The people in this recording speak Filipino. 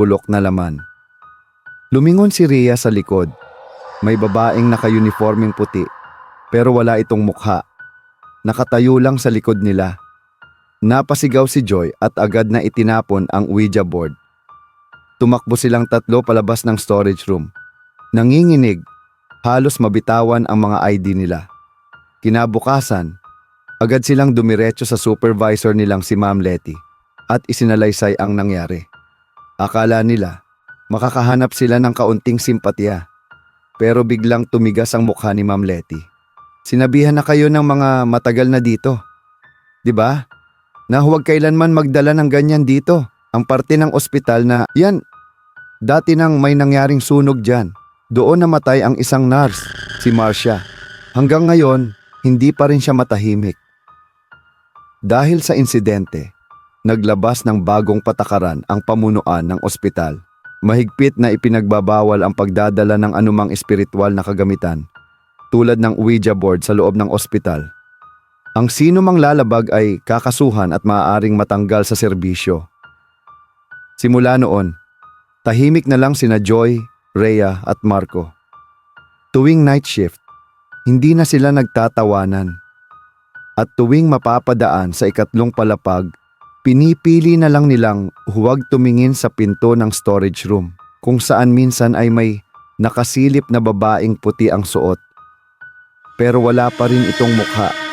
bulok na laman. Lumingon si Rhea sa likod. May babaeng naka-uniforming puti, pero wala itong mukha. Nakatayo lang sa likod nila. Napasigaw si Joy at agad na itinapon ang Ouija board. Tumakbo silang tatlo palabas ng storage room. Nanginginig, halos mabitawan ang mga ID nila. Kinabukasan, agad silang dumiretso sa supervisor nilang si Ma'am Letty at isinalaysay ang nangyari. Akala nila, makakahanap sila ng kaunting simpatya. Pero biglang tumigas ang mukha ni Ma'am Letty. Sinabihan na kayo ng mga matagal na dito. 'Di ba? Na huwag kailanman magdala ng ganyan dito. Ang parte ng ospital na, yan, dati nang may nangyaring sunog dyan. Doon namatay ang isang nurse, si Marcia. Hanggang ngayon, hindi pa rin siya matahimik. Dahil sa insidente, naglabas ng bagong patakaran ang pamunuan ng ospital. Mahigpit na ipinagbabawal ang pagdadala ng anumang espiritual na kagamitan, tulad ng Ouija board sa loob ng ospital. Ang sino mang lalabag ay kakasuhan at maaaring matanggal sa serbisyo. Simula noon, tahimik na lang sina Joy, Rhea at Marco. Tuwing night shift, hindi na sila nagtatawanan. At tuwing mapapadaan sa ikatlong palapag, pinipili na lang nilang huwag tumingin sa pinto ng storage room, kung saan minsan ay may nakasilip na babaeng puti ang suot. Pero wala pa rin itong mukha.